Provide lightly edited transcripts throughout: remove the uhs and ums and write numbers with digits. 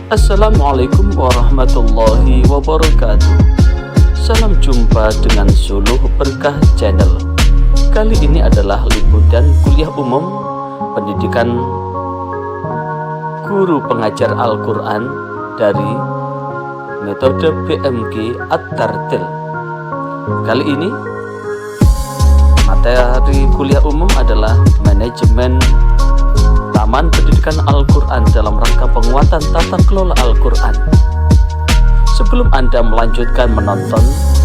Assalamualaikum warahmatullahi wabarakatuh. Salam jumpa dengan Suluh Berkah Channel. Kali ini adalah liputan kuliah umum pendidikan guru pengajar Al-Quran dari metode BMG At-Tartil. Kali ini materi kuliah umum adalah manajemen Taman Pendidikan Al-Quran dalam rangka penguatan tata kelola Al-Quran. Sebelum Anda melanjutkan menonton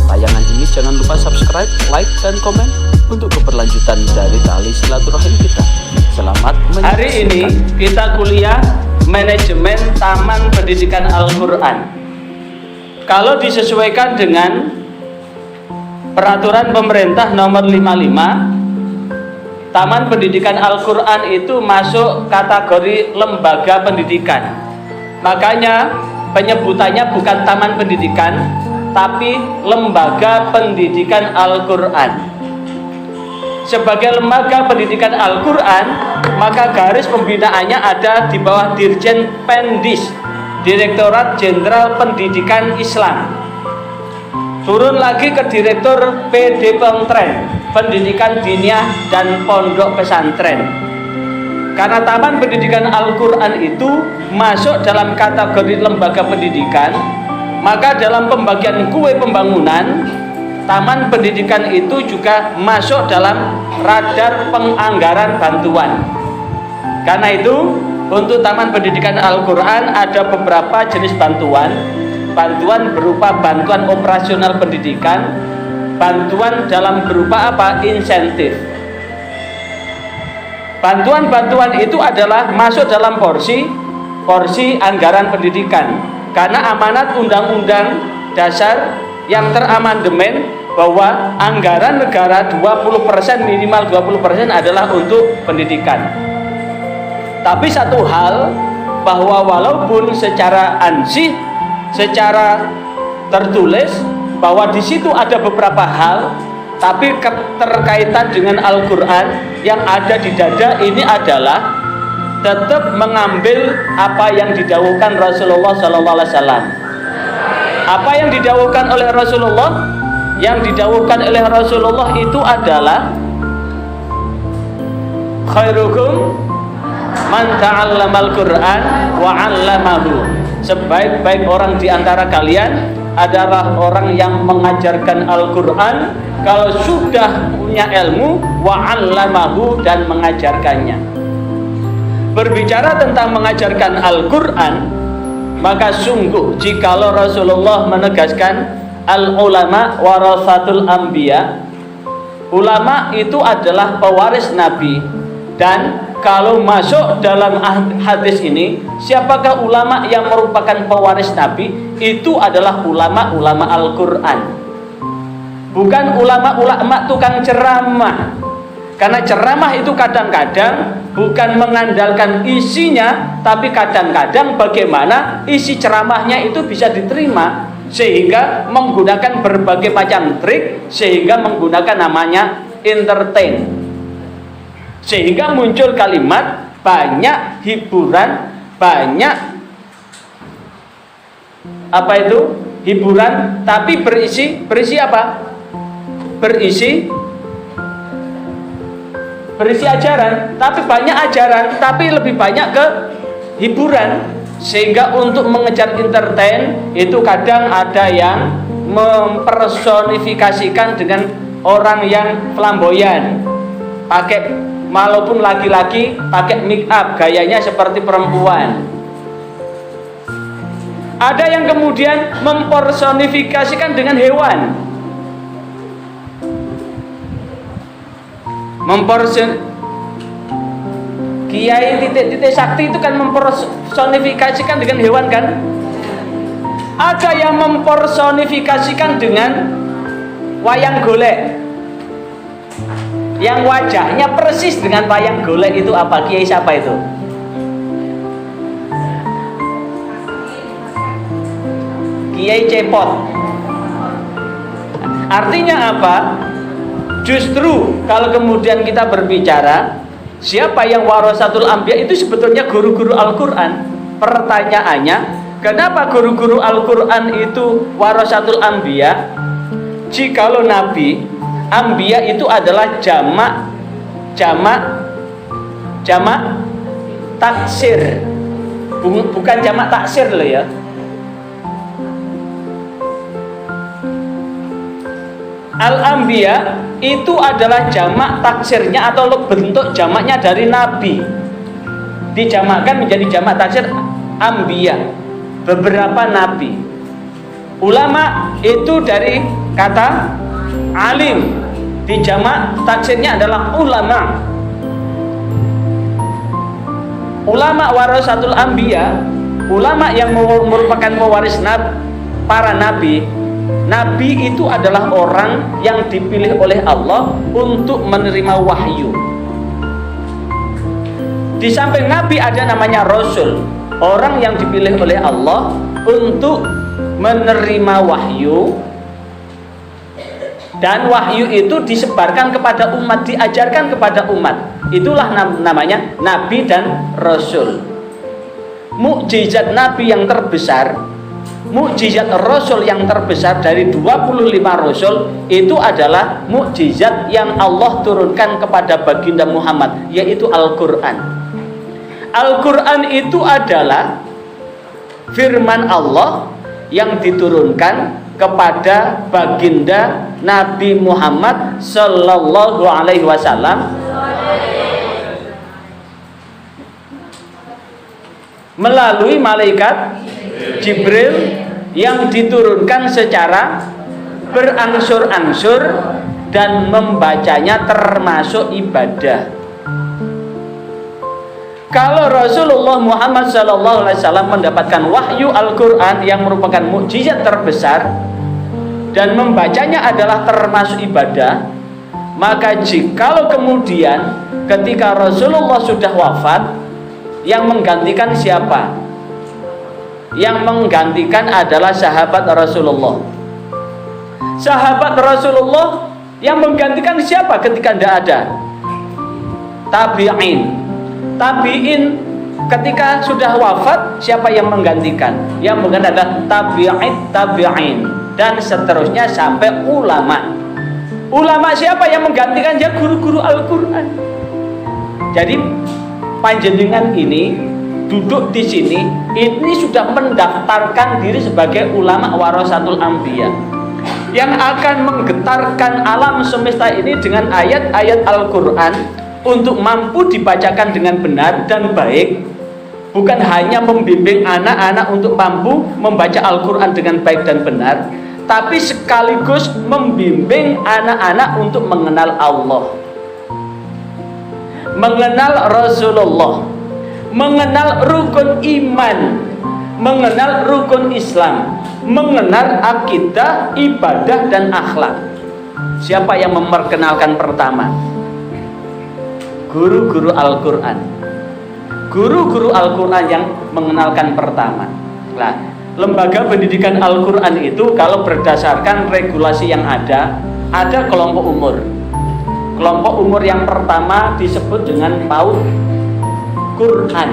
tayangan ini, jangan lupa subscribe, like, dan komen untuk keberlanjutan dari tali silaturahim kita. Selamat menyaksikan. Hari ini kita kuliah manajemen Taman Pendidikan Al-Quran. Kalau disesuaikan dengan peraturan pemerintah nomor 55, Taman Pendidikan Al-Quran itu masuk kategori lembaga pendidikan. Makanya penyebutannya bukan Taman Pendidikan, tapi Lembaga Pendidikan Al-Quran. Sebagai lembaga pendidikan Al-Quran, maka garis pembinaannya ada di bawah Dirjen Pendis, Direktorat Jenderal Pendidikan Islam. Turun lagi ke Direktur PD Pesantren, Pendidikan Diniyah dan Pondok Pesantren. Karena Taman Pendidikan Al-Quran itu masuk dalam kategori lembaga pendidikan, maka dalam pembagian kue pembangunan, Taman Pendidikan itu juga masuk dalam radar penganggaran bantuan. Karena itu, untuk Taman Pendidikan Al-Quran ada beberapa jenis bantuan. Bantuan berupa bantuan operasional pendidikan, bantuan dalam berupa apa? Insentif. Bantuan-bantuan itu adalah masuk dalam porsi anggaran pendidikan. Karena amanat Undang-Undang Dasar yang teramandemen bahwa anggaran negara 20%, minimal 20% adalah untuk pendidikan. Tapi satu hal, bahwa walaupun secara ansih, secara tertulis bahwa di situ ada beberapa hal, tapi keterkaitan dengan Al-Quran yang ada di dada ini adalah tetap mengambil apa yang didhawuhkan Rasulullah SAW. Apa yang didhawuhkan oleh Rasulullah? Yang didhawuhkan oleh Rasulullah itu adalah khairukum man ta'allamal Qur'an wa 'allamahu. Sebaik-baik orang di antara kalian adalah orang yang mengajarkan Al-Quran, kalau sudah punya ilmu, wa'allamahu, dan mengajarkannya. Berbicara tentang mengajarkan Al-Quran, maka sungguh jikalau Rasulullah menegaskan al-ulama warasatul anbiya, ulama itu adalah pewaris Nabi. Dan kalau masuk dalam hadis ini, siapakah ulama yang merupakan pewaris Nabi? Itu adalah ulama-ulama Al-Quran. Bukan ulama-ulama tukang ceramah. Karena ceramah itu kadang-kadang bukan mengandalkan isinya, tapi kadang-kadang bagaimana isi ceramahnya itu bisa diterima, sehingga menggunakan berbagai macam trik, sehingga menggunakan namanya entertain. Sehingga muncul kalimat banyak hiburan, banyak apa itu? Hiburan, tapi berisi apa? Berisi ajaran, tapi banyak ajaran, tapi lebih banyak ke hiburan. Sehingga untuk mengejar entertain itu kadang ada yang mempersonifikasikan dengan orang yang flamboyan, pakai, walaupun laki-laki pakai make up, gayanya seperti perempuan. Ada yang kemudian mempersonifikasikan dengan hewan. Kiai titik-titik sakti itu kan mempersonifikasikan dengan hewan kan? Ada yang mempersonifikasikan dengan wayang golek, yang wajahnya persis dengan wayang golek. Itu apa? Kiai siapa itu? Kiai Cepot. Artinya apa? Justru kalau kemudian kita berbicara siapa yang warasatul anbiya, itu sebetulnya guru-guru Al-Quran. Pertanyaannya, Kenapa guru-guru Al-Quran itu warasatul anbiya? Jikalau nabi, anbiya itu adalah jamak taksir, bukan jamak taksir loh ya. Al-anbiya itu adalah jamak taksirnya atau bentuk jamaknya dari nabi, dijamakkan menjadi jamak taksir anbiya, beberapa nabi. Ulama itu dari kata alim, dijamak taksirnya adalah ulama. Ulama warasatul anbiya, ulama yang merupakan pewaris para nabi. Nabi itu adalah orang yang dipilih oleh Allah untuk menerima wahyu. Di samping nabi ada namanya rasul, orang yang dipilih oleh Allah untuk menerima wahyu, dan wahyu itu disebarkan kepada umat, diajarkan kepada umat. Itulah namanya nabi dan rasul. Mukjizat nabi yang terbesar, mukjizat rasul yang terbesar dari 25 rasul itu adalah mukjizat yang Allah turunkan kepada baginda Muhammad, yaitu Al-Quran. Al-Quran itu adalah firman Allah yang diturunkan kepada baginda Nabi Muhammad Sallallahu Alaihi Wasallam melalui malaikat Jibril yang diturunkan secara berangsur-angsur dan membacanya termasuk ibadah. Kalau Rasulullah Muhammad SAW mendapatkan wahyu Al-Quran yang merupakan mukjizat terbesar dan membacanya adalah termasuk ibadah, maka jikalau kemudian ketika Rasulullah sudah wafat, yang menggantikan siapa? Yang menggantikan adalah sahabat Rasulullah. Sahabat Rasulullah yang menggantikan siapa ketika tidak ada? Tabi'in. Tabi'in ketika sudah wafat, siapa yang menggantikan? Yang menggantikan adalah tabi'in dan seterusnya sampai ulama. Ulama siapa yang menggantikan? Ya guru-guru Al-Quran. Jadi panjenengan ini duduk di sini, ini sudah mendaftarkan diri sebagai ulama warasatul anbiya yang akan menggetarkan alam semesta ini dengan ayat-ayat Al-Quran untuk mampu dibacakan dengan benar dan baik. Bukan hanya membimbing anak-anak untuk mampu membaca Al-Quran dengan baik dan benar, tapi sekaligus membimbing anak-anak untuk mengenal Allah, mengenal Rasulullah, mengenal rukun iman, mengenal rukun Islam, mengenal akidah, ibadah, dan akhlak. Siapa yang memperkenalkan pertama? Guru-guru Al-Quran. Guru-guru Al-Quran yang mengenalkan pertama. Nah, lembaga pendidikan Al-Quran itu kalau berdasarkan regulasi yang ada kelompok umur. Kelompok umur yang pertama disebut dengan PAUD Quran.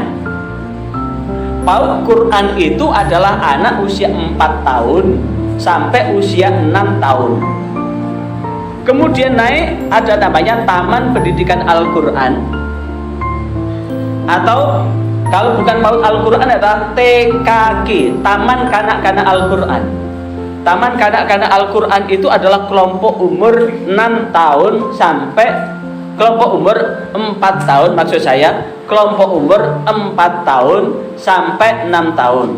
PAUD Quran itu adalah anak usia 4 tahun sampai usia 6 tahun. Kemudian naik ada namanya Taman Pendidikan Al-Quran, atau kalau bukan PAUD Al-Quran adalah TKQ, Taman Kanak-Kanak Al-Quran. Taman Kanak-Kanak Al-Quran itu adalah kelompok umur 6 tahun sampai kelompok umur 4 tahun, maksud saya kelompok umur 4 tahun sampai 6 tahun.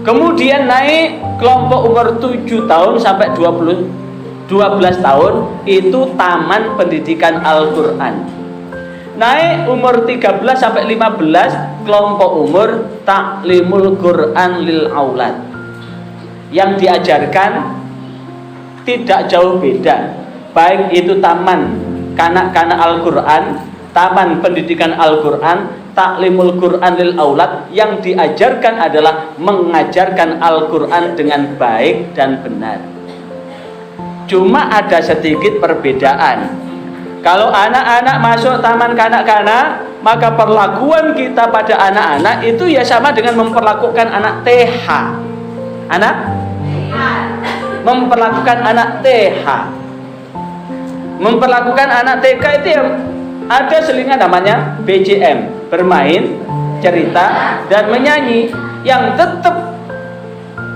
Kemudian naik kelompok umur 7 tahun sampai 12 tahun, itu Taman Pendidikan Al-Quran. Naik umur 13 sampai 15, kelompok umur Ta'limul Quran lil Aulad, yang diajarkan tidak jauh beda, baik itu Taman Kanak-Kanak Al-Quran, Taman Pendidikan Al-Quran, Ta'limul Quran lil Aulad, yang diajarkan adalah mengajarkan Al-Quran dengan baik dan benar. Cuma ada sedikit perbedaan. Kalau anak-anak masuk taman kanak-kanak, maka perlakuan kita pada anak-anak itu ya sama dengan memperlakukan anak TH. Anak? Memperlakukan anak TH. Memperlakukan anak TK itu yang ada selingan namanya BCM, bermain, cerita, dan menyanyi, yang tetap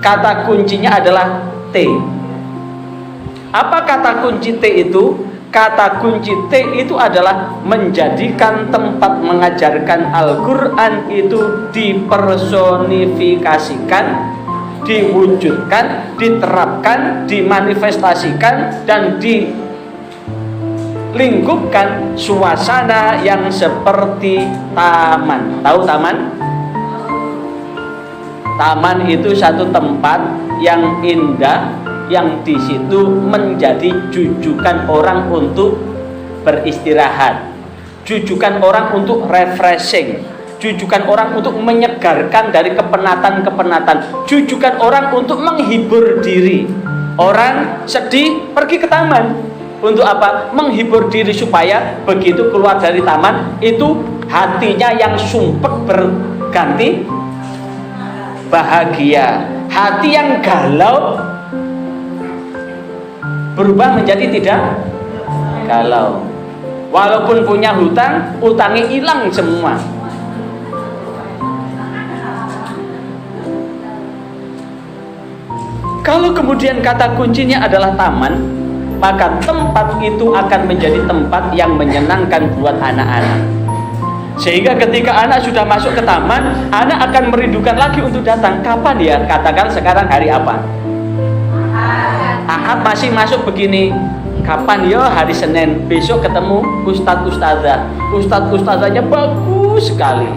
kata kuncinya adalah T. Apa kata kunci T itu? Kata kunci T itu adalah menjadikan tempat mengajarkan Al-Quran itu dipersonifikasikan, diwujudkan, diterapkan, dimanifestasikan, dan dilingkupkan suasana yang seperti taman. Tahu taman? Taman itu satu tempat yang indah, yang di situ menjadi jujukan orang untuk beristirahat, jujukan orang untuk refreshing, jujukan orang untuk menyegarkan dari kepenatan-kepenatan, jujukan orang untuk menghibur diri. Orang sedih pergi ke taman untuk apa? Menghibur diri, supaya begitu keluar dari taman itu hatinya yang sumpek berganti bahagia, hati yang galau berubah menjadi tidak galau. Walaupun punya hutang, utangnya hilang semua. Kalau kemudian kata kuncinya adalah taman, maka tempat itu akan menjadi tempat yang menyenangkan buat anak-anak. Sehingga ketika anak sudah masuk ke taman, anak akan merindukan lagi untuk datang. Kapan ya? Katakan sekarang hari apa? Ahad masih masuk begini. Kapan ya? Hari Senin. Besok ketemu Ustadz Ustazah. Ustadz Ustazahnya bagus sekali.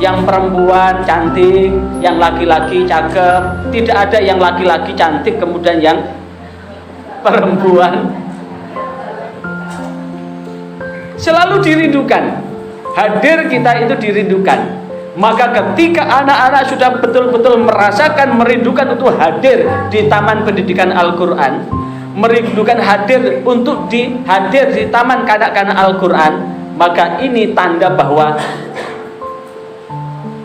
Yang perempuan cantik, yang laki-laki cakep. Tidak ada yang laki-laki cantik kemudian yang perempuan. Selalu dirindukan. Hadir kita itu dirindukan. Maka ketika anak-anak sudah betul-betul merasakan, merindukan untuk hadir di taman pendidikan Al-Quran, merindukan hadir untuk hadir di taman kanak-kanak Al-Quran, maka ini tanda bahwa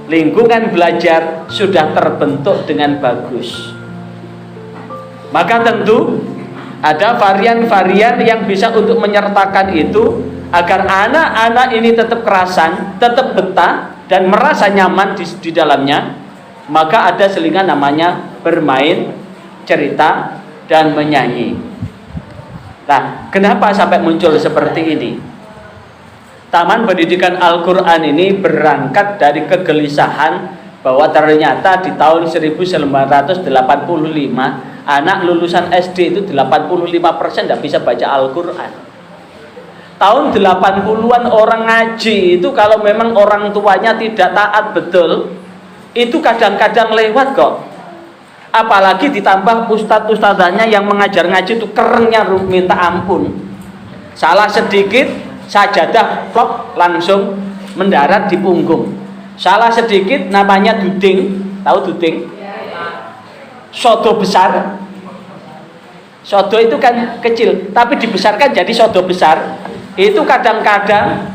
lingkungan belajar sudah terbentuk dengan bagus. Maka tentu ada varian-varian yang bisa untuk menyertakan itu, agar anak-anak ini tetap kerasan, tetap betah, dan merasa nyaman di dalamnya. Maka ada selingan namanya bermain, cerita, dan menyanyi. Nah, kenapa sampai muncul seperti ini? Taman pendidikan Al-Quran ini berangkat dari kegelisahan bahwa ternyata di tahun 1985 anak lulusan SD itu 85% tidak bisa baca Al-Quran. Tahun 80-an orang ngaji itu kalau memang orang tuanya tidak taat betul, itu kadang-kadang lewat kok. Apalagi ditambah ustadz-ustadzanya yang mengajar ngaji itu kerennya minta ampun. Salah sedikit sajadah plok langsung mendarat di punggung. Salah sedikit namanya duding, tahu duding? Sodo besar. Sodo itu kan kecil, tapi dibesarkan jadi sodo besar. Itu kadang-kadang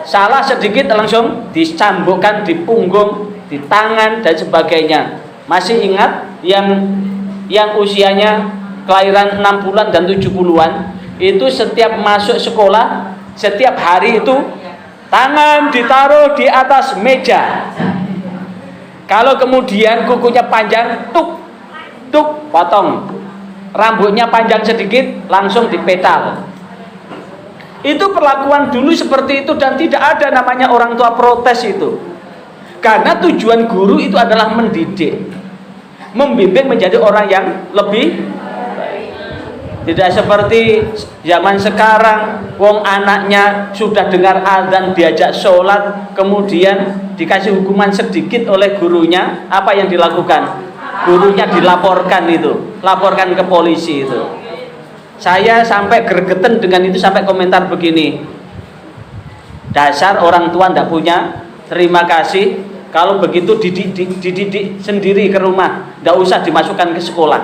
salah sedikit langsung dicambukkan di punggung, di tangan, dan sebagainya. Masih ingat yang usianya kelahiran 6 bulan dan 70-an, itu setiap masuk sekolah, setiap hari itu tangan ditaruh di atas meja. Kalau kemudian kukunya panjang, tuk potong. Rambutnya panjang sedikit, langsung dipetal. Itu perlakuan dulu seperti itu, dan tidak ada namanya orang tua protes itu. Karena tujuan guru itu adalah mendidik, membimbing menjadi orang yang lebih baik. Tidak seperti zaman sekarang, wong anaknya sudah dengar azan diajak sholat, kemudian dikasih hukuman sedikit oleh gurunya, apa yang dilakukan? Gurunya dilaporkan itu, laporkan ke polisi itu. Saya sampai gregetan dengan itu, sampai komentar begini, dasar orang tua ndak punya terima kasih, kalau begitu dididik sendiri ke rumah, ndak usah dimasukkan ke sekolah.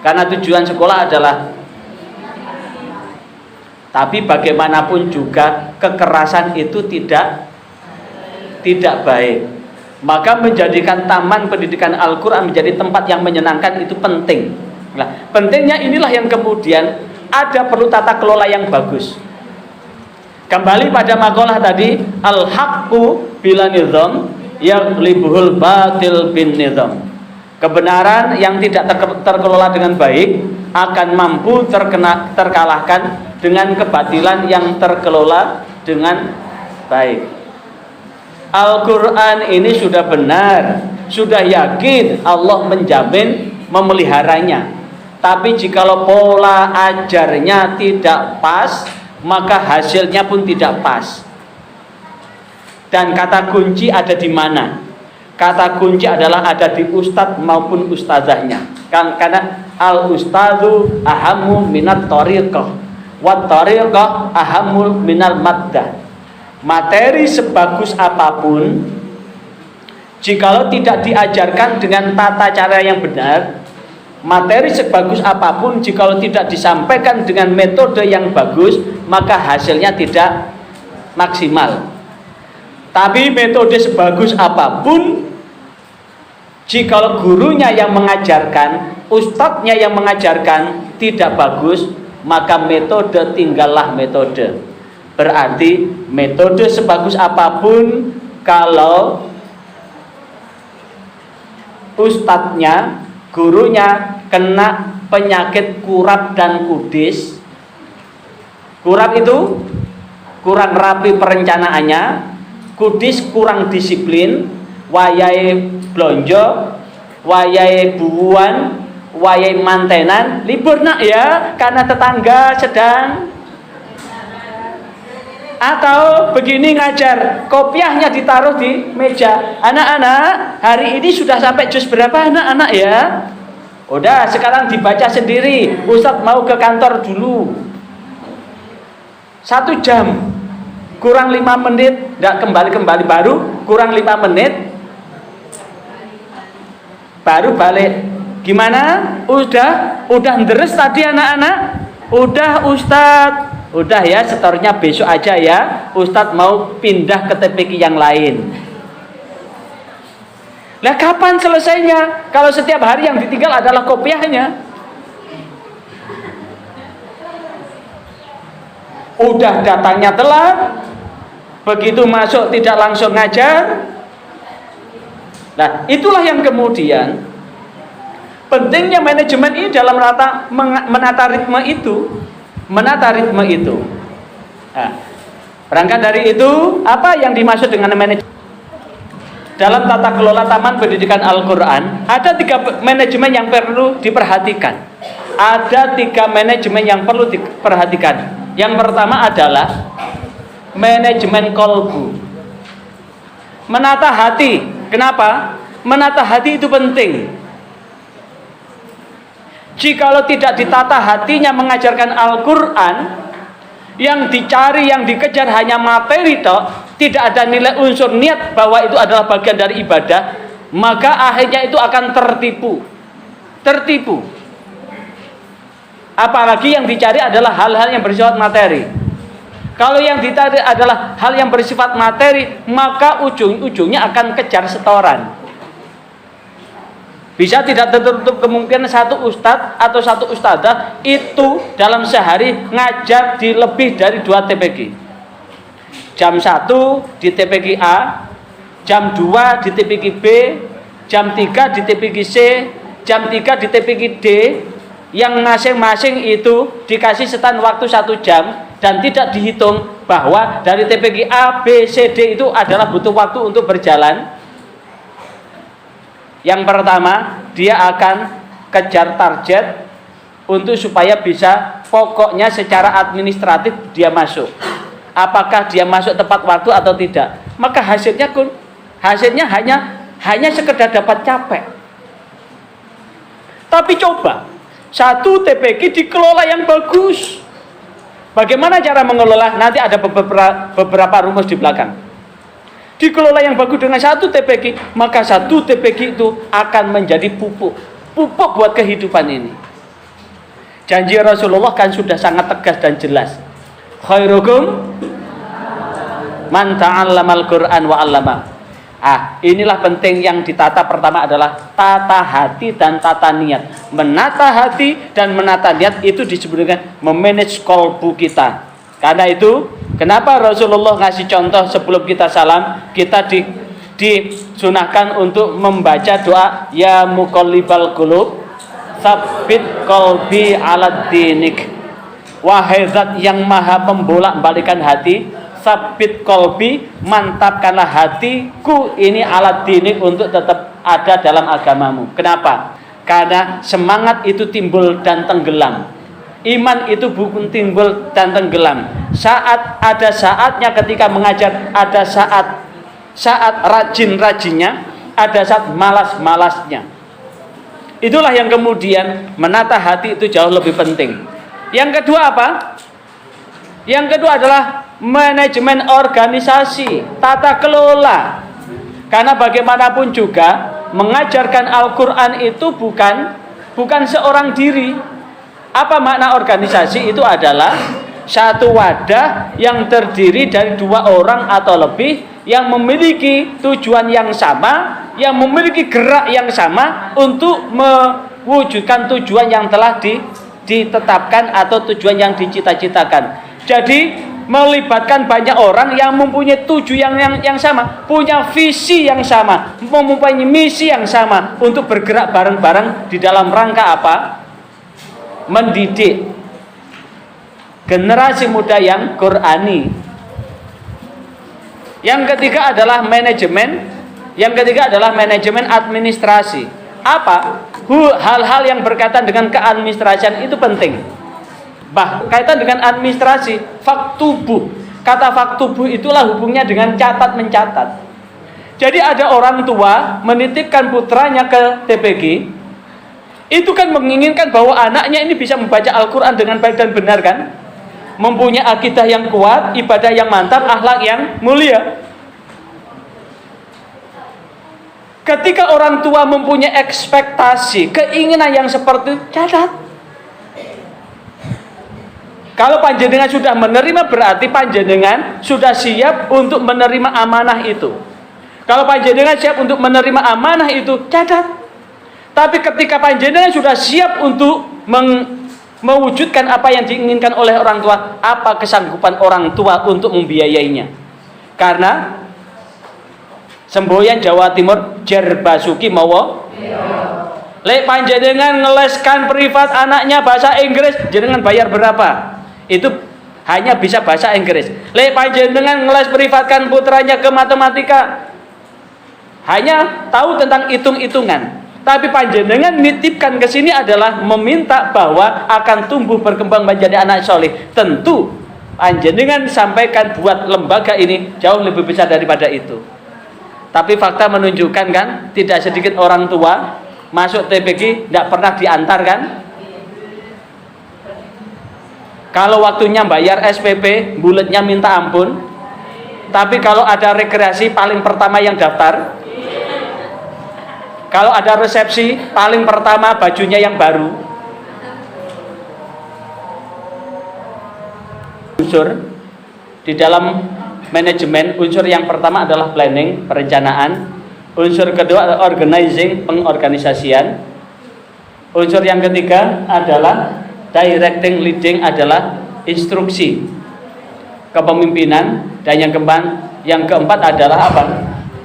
Karena tujuan sekolah adalah Tapi bagaimanapun juga kekerasan itu tidak baik. Maka menjadikan taman pendidikan Al-Quran menjadi tempat yang menyenangkan itu penting. Nah, pentingnya inilah yang kemudian ada perlu tata kelola yang bagus. Kembali pada makalah tadi, al-haqqu bila nizam yaghlibuhul batil bin nizam. Kebenaran yang tidak terkelola dengan baik akan mampu terkalahkan dengan kebatilan yang terkelola dengan baik. Al-Quran ini sudah benar, sudah yakin Allah menjamin memeliharanya. Tapi jikalau pola ajarnya tidak pas, maka hasilnya pun tidak pas. Dan kata kunci ada di mana? Kata kunci adalah ada di ustadz maupun ustazahnya. Karena al-ustadzu ahammu minat thariqah, wa thariqah ahammu minal maddah. Materi sebagus apapun, jikalau tidak diajarkan dengan tata cara yang benar, materi sebagus apapun jikalau tidak disampaikan dengan metode yang bagus, maka hasilnya tidak maksimal. Tapi metode sebagus apapun, jikalau gurunya yang mengajarkan, ustadznya yang mengajarkan tidak bagus, maka metode tinggallah metode. Berarti metode sebagus apapun, kalau ustadznya, gurunya kena penyakit kurap dan kudis. Kurap itu kurang rapi perencanaannya, kudis kurang disiplin, wayai blonjo, wayai buuan, wayai mantenan, libur nak ya karena tetangga sedang. Atau begini ngajar, kopiahnya ditaruh di meja. Anak-anak, hari ini sudah sampai juz berapa anak-anak ya? Udah, sekarang dibaca sendiri. Ustadz mau ke kantor dulu. 1 jam, kurang 5 menit, enggak kembali baru, kurang 5 menit, baru balik. Gimana? Udah deres tadi anak-anak? Udah Ustadz. Udah ya, setornya besok aja ya. Ustadz mau pindah ke TPQ yang lain. Lah kapan selesainya? Kalau setiap hari yang ditinggal adalah kopiahnya. Udah datangnya telat, begitu masuk tidak langsung ngajar. Nah, itulah yang kemudian pentingnya manajemen ini dalam menata ritme itu. Nah, berangkat dari itu, apa yang dimaksud dengan manajemen? Dalam tata kelola taman pendidikan Al-Quran, ada 3 manajemen yang perlu diperhatikan. Ada 3 manajemen yang perlu diperhatikan. Yang pertama adalah manajemen kolbu, menata hati. Kenapa? Menata hati itu penting. Jikalau tidak ditata hatinya mengajarkan Al-Quran, yang dicari, yang dikejar hanya materi toh, tidak ada nilai unsur niat bahwa itu adalah bagian dari ibadah, maka akhirnya itu akan tertipu. Apalagi yang dicari adalah hal-hal yang bersifat materi. Kalau yang dicari adalah hal yang bersifat materi, maka ujung-ujungnya akan kejar setoran. Bisa tidak tertutup kemungkinan satu ustadz atau satu ustadzah itu dalam sehari ngajar di lebih dari 2 TPQ. Jam 1 di TPQ A, jam 2 di TPQ B, jam 3 di TPQ C, jam 3 di TPQ D, yang masing-masing itu dikasih setan waktu 1 jam dan tidak dihitung bahwa dari TPQ A, B, C, D itu adalah butuh waktu untuk berjalan. Yang pertama, dia akan kejar target untuk supaya bisa pokoknya secara administratif dia masuk. Apakah dia masuk tepat waktu atau tidak? Maka hasilnya hanya sekedar dapat capek. Tapi coba 1 TPQ dikelola yang bagus. Bagaimana cara mengelola? Nanti ada beberapa rumus di belakang. Dikelola yang bagus dengan 1 TPQ, maka 1 TPQ itu akan menjadi pupuk buat kehidupan ini. Janji Rasulullah kan sudah sangat tegas dan jelas. khairukum man ta'allamal Qur'an wa 'allama. Inilah penting yang ditata. Pertama adalah tata hati dan tata niat. Menata hati dan menata niat itu disebut dengan memanage kolbu kita. Karena itu, kenapa Rasulullah ngasih contoh sebelum kita salam, kita disunahkan untuk membaca doa ya muqallibal qulub tsabbit qalbi 'ala dinik. Wahai zat yang maha membolak-balikan hati, sabit kolbi, mantapkanlah hatiku ini alat dinik untuk tetap ada dalam agamamu. Kenapa? Karena semangat itu timbul dan tenggelam. Iman itu bukan timbul dan tenggelam. Ada saatnya ketika mengajar, ada saat rajin-rajinnya, ada saat malas-malasnya. Itulah yang kemudian menata hati itu jauh lebih penting. Yang kedua apa? Yang kedua adalah manajemen organisasi, tata kelola. Karena bagaimanapun juga mengajarkan Al-Quran itu bukan seorang diri. Apa makna organisasi? Itu adalah satu wadah yang terdiri dari 2 orang atau lebih yang memiliki tujuan yang sama, yang memiliki gerak yang sama untuk mewujudkan tujuan yang telah ditetapkan atau tujuan yang dicita-citakan. Jadi melibatkan banyak orang yang mempunyai tujuan yang sama, punya visi yang sama, mempunyai misi yang sama untuk bergerak bareng-bareng di dalam rangka apa? Mendidik generasi muda yang Qur'ani. Yang ketiga adalah manajemen. Yang ketiga adalah manajemen administrasi. Apa? Hal-hal yang berkaitan dengan keadministrasian itu penting. Kaitan dengan administrasi, faktubuh. Kata faktubuh itulah hubungnya dengan catat mencatat. Jadi ada orang tua menitipkan putranya ke TPG, itu kan menginginkan bahwa anaknya ini bisa membaca Al-Quran dengan baik dan benar kan? Mempunyai akidah yang kuat, ibadah yang mantap, akhlak yang mulia. Ketika orang tua mempunyai ekspektasi, keinginan yang seperti itu, catat. Kalau panjenengan sudah menerima, berarti panjenengan sudah siap untuk menerima amanah itu. Kalau panjenengan siap untuk menerima amanah itu, catat. Tapi ketika panjenengan sudah siap untuk mewujudkan apa yang diinginkan oleh orang tua, apa kesanggupan orang tua untuk membiayainya? Karena semboyan Jawa Timur jer basuki mawa. Lek panjenengan ngeleskan privat anaknya bahasa Inggris, jenengan bayar berapa? Itu hanya bisa bahasa Inggris. Lek panjenengan ngeles privatkan putranya ke matematika, hanya tahu tentang hitung-hitungan. Tapi panjenengan nitipkan ke sini adalah meminta bahwa akan tumbuh berkembang menjadi anak soleh. Tentu panjenengan sampaikan buat lembaga ini jauh lebih besar daripada itu. Tapi fakta menunjukkan kan, tidak sedikit orang tua masuk TPG tidak pernah diantar kan. Kalau waktunya bayar SPP, bulatnya minta ampun. Tapi kalau ada rekreasi, paling pertama yang daftar. Kalau ada resepsi, paling pertama bajunya yang baru. Unsur di dalam manajemen, unsur yang pertama adalah planning, perencanaan. Unsur kedua adalah organizing, pengorganisasian. Unsur yang ketiga adalah directing, leading, adalah instruksi, kepemimpinan. Dan yang keempat adalah apa?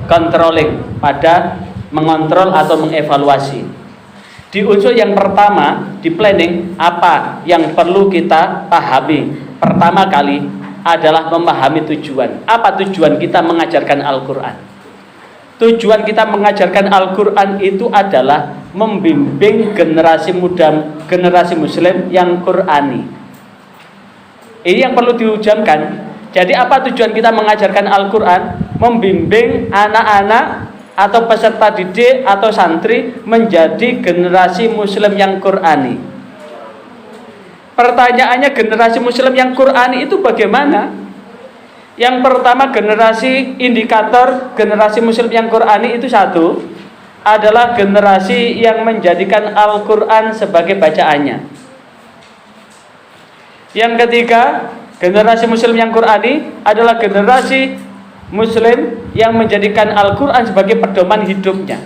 Controlling, pada mengontrol atau mengevaluasi. Di unsur yang pertama, di planning, apa yang perlu kita pahami? Pertama kali adalah memahami tujuan. Apa tujuan kita mengajarkan Al-Quran? Tujuan kita mengajarkan Al-Quran itu adalah membimbing generasi muda, generasi muslim yang Qur'ani. Ini yang perlu diucapkan. Jadi apa tujuan kita mengajarkan Al-Quran? Membimbing anak-anak atau peserta didik atau santri menjadi generasi muslim yang Qur'ani. Pertanyaannya, generasi muslim yang Qur'ani itu bagaimana? Yang pertama, generasi indikator generasi muslim yang Qur'ani itu satu, adalah generasi yang menjadikan Al-Quran sebagai bacaannya. Yang ketiga, Generasi muslim yang Qur'ani adalah generasi muslim yang menjadikan Al-Quran sebagai pedoman hidupnya.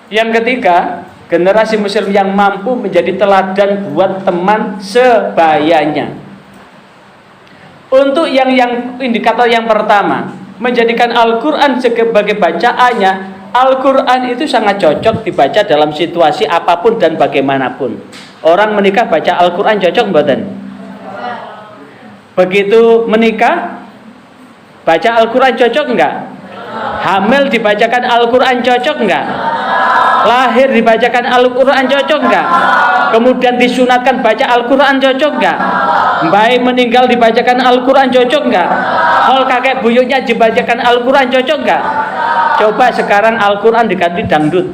Yang ketiga, generasi muslim yang mampu menjadi teladan buat teman sebayanya. Untuk yang indikator yang pertama, menjadikan Al-Quran sebagai bacaannya, Al-Quran itu sangat cocok dibaca dalam situasi apapun dan bagaimanapun. Orang menikah baca Al-Quran cocok mboten? Begitu menikah baca Al-Quran cocok enggak? Hamil dibacakan Al-Quran cocok enggak? Lahir dibacakan Al-Quran cocok enggak? Kemudian disunatkan baca Al-Quran cocok enggak? Bayi meninggal dibacakan Al-Quran cocok enggak? Hol kakek buyutnya dibacakan Al-Quran cocok enggak? Coba sekarang Al-Quran diganti dangdut.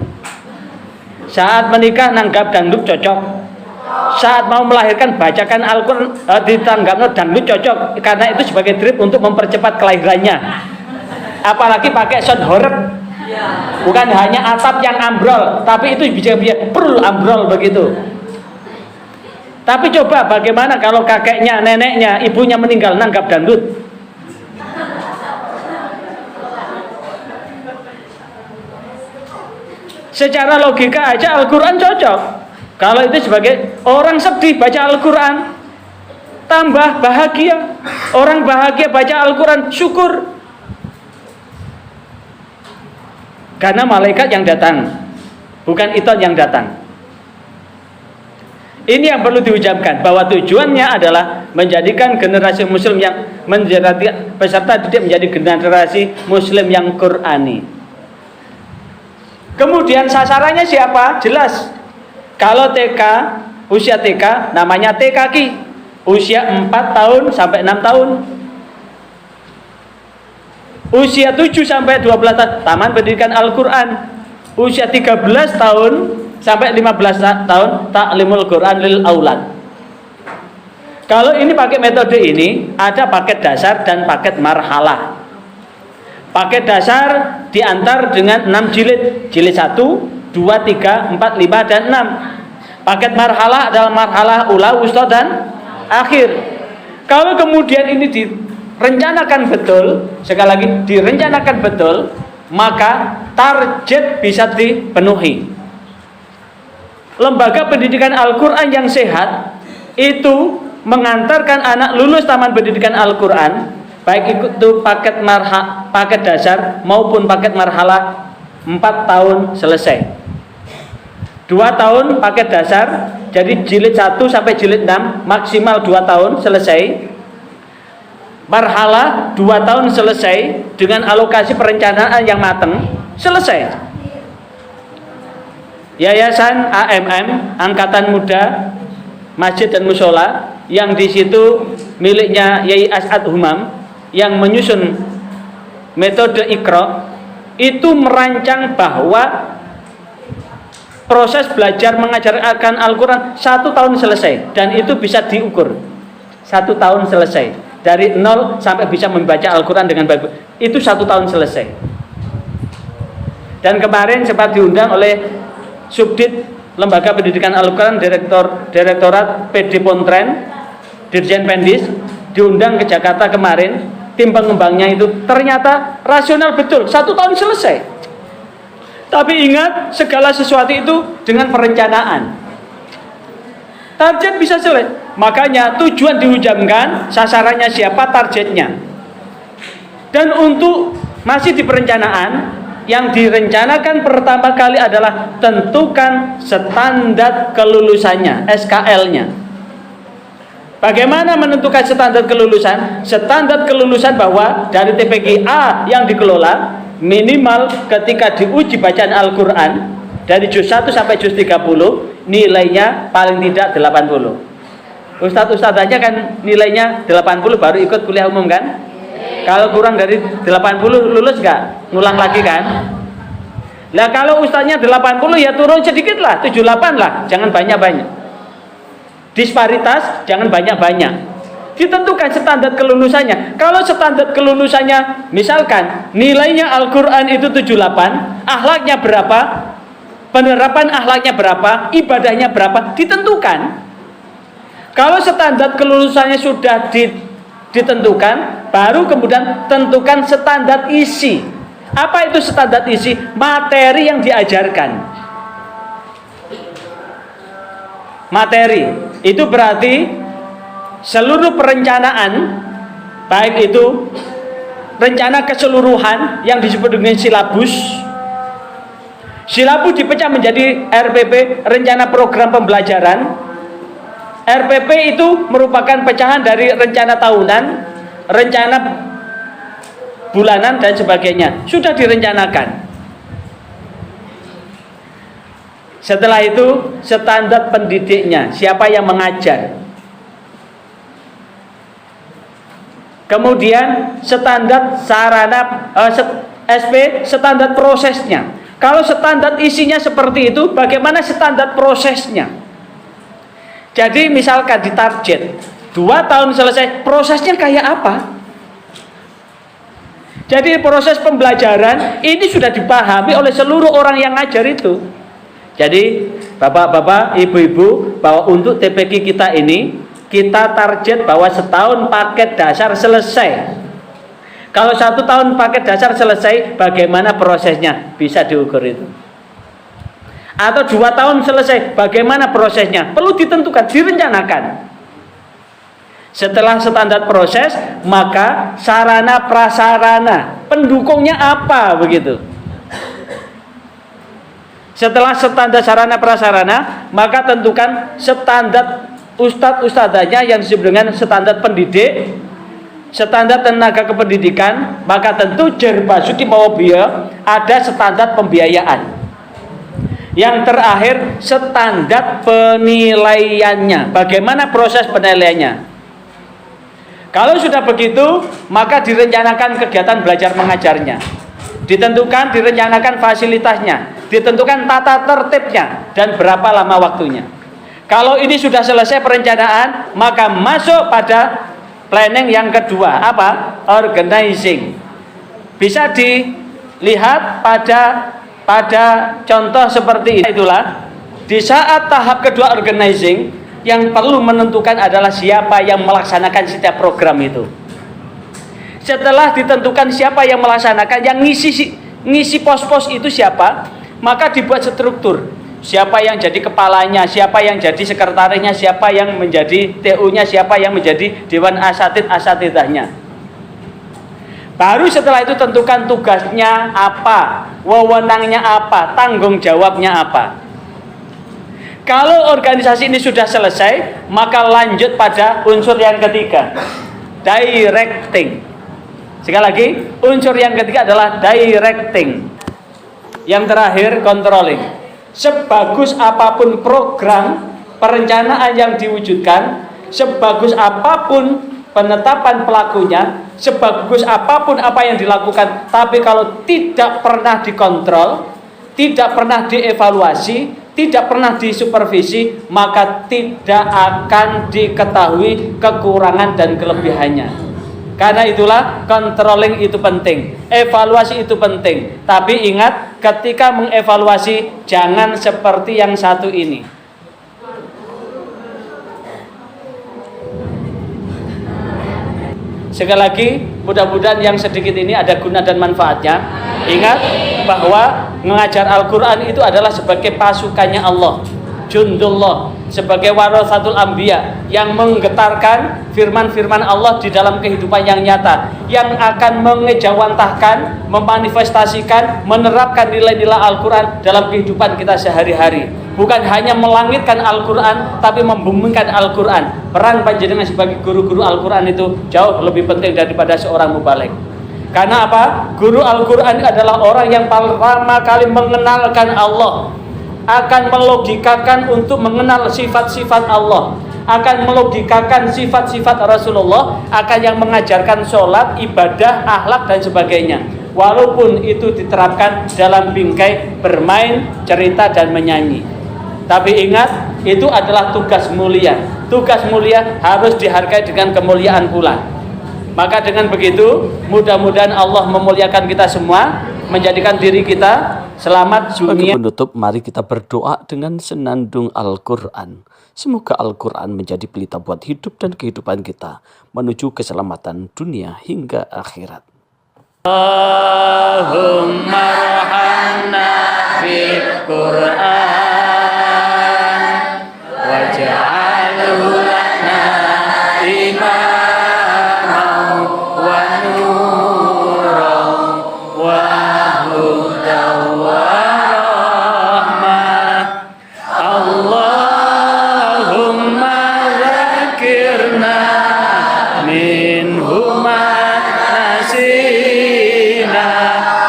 Saat menikah nanggap dangdut cocok. Saat mau melahirkan bacakan Al-Quran ditanggapnya dangdut cocok, karena itu sebagai trik untuk mempercepat kelahirannya. Apalagi pakai sound horeg, bukan hanya atap yang ambrol, tapi itu bisa perlu ambrol begitu. Tapi coba bagaimana kalau kakeknya, neneknya, ibunya meninggal nanggap dangdut? Secara logika aja Al-Quran cocok. Kalau itu sebagai orang sedih baca Al-Quran, tambah bahagia. Orang bahagia baca Al-Quran, syukur. Karena malaikat yang datang, bukan iton yang datang. Ini yang perlu diucapkan, bahwa tujuannya adalah menjadikan generasi muslim yang menjadi peserta didik menjadi generasi muslim yang Qur'ani. Kemudian sasarannya siapa? Jelas. Kalau TK, usia TK namanya TKQ, usia 4 tahun sampai 6 tahun. Usia 7 sampai 12 tahun, Taman Pendidikan Al-Quran. Usia 13 tahun sampai 15 tahun, Ta'limul Quran lil Aulad. Kalau ini pakai metode ini, ada paket dasar dan paket marhalah. Paket dasar diantar dengan 6 jilid. Jilid 1, 2, 3, 4, 5, dan 6. Paket marhalah adalah marhalah ula, wusta, dan akhir. Kalau kemudian ini direncanakan betul, sekali lagi direncanakan betul, maka target bisa dipenuhi. Lembaga pendidikan Al-Quran yang sehat itu mengantarkan anak lulus Taman Pendidikan Al-Quran, baik itu paket dasar maupun paket marhalah, 4 tahun selesai. 2 tahun paket dasar, jadi jilid 1 sampai jilid 6 maksimal 2 tahun selesai. Marhalah 2 tahun selesai dengan alokasi perencanaan yang matang, selesai. Yayasan AMM, Angkatan Muda Masjid dan Musola, yang di situ miliknya Yai As'ad Humam, yang menyusun metode Iqra, itu merancang bahwa proses belajar mengajarkan Al-Quran 1 tahun selesai, dan itu bisa diukur 1 tahun selesai, dari 0 sampai bisa membaca Al-Quran dengan baik, itu 1 tahun selesai. Dan kemarin sempat diundang oleh Subdit Lembaga Pendidikan Al-Quran, Direktorat PD Pontren, Dirjen Pendis, diundang ke Jakarta kemarin. Tim pengembangnya itu ternyata rasional betul, 1 tahun selesai. Tapi ingat, segala sesuatu itu dengan perencanaan. Target bisa selesai. Makanya tujuan diucapkan, sasarannya siapa, targetnya. Dan untuk masih di perencanaan, yang direncanakan pertama kali adalah tentukan standar kelulusannya, SKL-nya. Bagaimana menentukan standar kelulusan? Standar kelulusan bahwa dari TPQ A yang dikelola, minimal ketika diuji bacaan Al-Quran dari juz 1 sampai juz 30, nilainya paling tidak 80. Ustadz aja kan nilainya 80 baru ikut kuliah umum kan? Kalau kurang dari 80 lulus gak? Ngulang lagi kan? Nah kalau ustadznya 80 ya turun sedikit lah, 78 lah, jangan banyak-banyak. Disparitas jangan banyak-banyak. Ditentukan standar kelulusannya. Kalau standar kelulusannya misalkan nilainya Al-Quran itu 78, akhlaknya berapa, penerapan akhlaknya berapa, ibadahnya berapa, ditentukan. Kalau standar kelulusannya sudah ditentukan, baru kemudian tentukan standar isi. Apa itu standar isi? Materi yang diajarkan. Materi itu berarti seluruh perencanaan, baik itu rencana keseluruhan yang disebut dengan silabus. Silabus dipecah menjadi RPP, rencana program pembelajaran. RPP itu merupakan pecahan dari rencana tahunan, rencana bulanan dan sebagainya. Sudah direncanakan. Setelah itu standar pendidiknya, siapa yang mengajar. Kemudian standar sarana SP, standar prosesnya. Kalau standar isinya seperti itu, bagaimana standar prosesnya? Jadi misalkan ditarget 2 tahun selesai, prosesnya kayak apa? Jadi proses pembelajaran ini sudah dipahami oleh seluruh orang yang ngajar itu. Jadi bapak-bapak, ibu-ibu, bahwa untuk TPQ kita ini, kita target bahwa setahun paket dasar selesai. Kalau 1 tahun paket dasar selesai, bagaimana prosesnya? Bisa diukur itu. Atau 2 tahun selesai, bagaimana prosesnya? Perlu ditentukan, direncanakan. Setelah standar proses, maka sarana prasarana, pendukungnya apa begitu? Setelah standar sarana prasarana, maka tentukan standar ustadz-ustadzanya yang disebut dengan standar pendidik, standar tenaga kependidikan, maka tentu Jerbasuki Mawabia ada standar pembiayaan. Yang terakhir standar penilaiannya, bagaimana proses penilaiannya. Kalau sudah begitu, maka direncanakan kegiatan belajar mengajarnya, ditentukan, direncanakan fasilitasnya, ditentukan tata tertibnya, dan berapa lama waktunya. Kalau ini sudah selesai perencanaan, maka masuk pada planning yang kedua. Apa? Organizing. Bisa dilihat pada contoh seperti ini. Itulah di saat tahap kedua organizing, yang perlu menentukan adalah siapa yang melaksanakan setiap program itu. Setelah ditentukan siapa yang melaksanakan, yang ngisi pos-pos itu siapa, maka dibuat struktur. Siapa yang jadi kepalanya, siapa yang jadi sekretarisnya, siapa yang menjadi TU-nya, siapa yang menjadi dewan asatidahnya. Baru setelah itu tentukan tugasnya apa, wewenangnya apa, tanggung jawabnya apa. Kalau organisasi ini sudah selesai, maka lanjut pada unsur yang ketiga, directing. Sekali lagi, unsur yang ketiga adalah directing. Yang terakhir, controlling. Sebagus apapun program perencanaan yang diwujudkan, sebagus apapun penetapan pelakunya, sebagus apapun apa yang dilakukan, tapi kalau tidak pernah dikontrol, tidak pernah dievaluasi, tidak pernah disupervisi, maka tidak akan diketahui kekurangan dan kelebihannya. Karena itulah controlling itu penting, evaluasi itu penting. Tapi ingat, ketika mengevaluasi jangan seperti yang satu ini. Sekali lagi, mudah-mudahan yang sedikit ini ada guna dan manfaatnya. Ingat bahwa mengajar Al-Quran itu adalah sebagai pasukannya Allah, Jundullah, sebagai warasatul anbiya, yang menggetarkan firman-firman Allah di dalam kehidupan yang nyata, yang akan mengejawantahkan, memanifestasikan, menerapkan nilai-nilai Al-Quran dalam kehidupan kita sehari-hari. Bukan hanya melangitkan Al-Quran, tapi membumingkan Al-Quran. Peran panjenengan sebagai guru-guru Al-Quran itu jauh lebih penting daripada seorang mubaligh. Karena apa? Guru Al-Quran adalah orang yang pertama kali mengenalkan Allah, akan melogikakan untuk mengenal sifat-sifat Allah, akan melogikakan sifat-sifat Rasulullah, akan yang mengajarkan sholat, ibadah, akhlak dan sebagainya. Walaupun itu diterapkan dalam bingkai bermain, cerita dan menyanyi. Tapi ingat, itu adalah tugas mulia. Tugas mulia harus dihargai dengan kemuliaan pula. Maka dengan begitu, mudah-mudahan Allah memuliakan kita semua, menjadikan diri kita Selamat Sebagai dunia. penutup, mari kita berdoa dengan senandung Al-Quran. Semoga Al-Quran menjadi pelita buat hidup dan kehidupan kita menuju keselamatan dunia hingga akhirat. Allahumma arhamna bil Qur'an waj'alhu lana imaman wa nuran wa hudan wa rahmah. Allahumma zakirna minhu ma nasina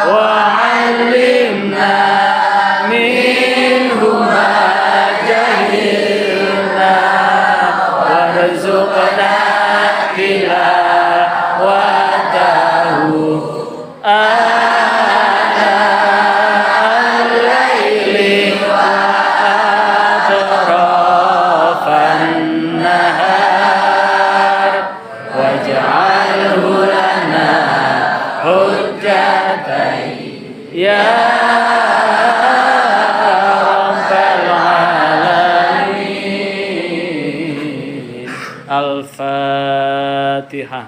wa 'allimna minhu ma jahilna warzuqna tilawatahu ana al-laili wa atrafan nahar waj'alhu lana hujjatan ya rabbal alamin. Al-Fatihah.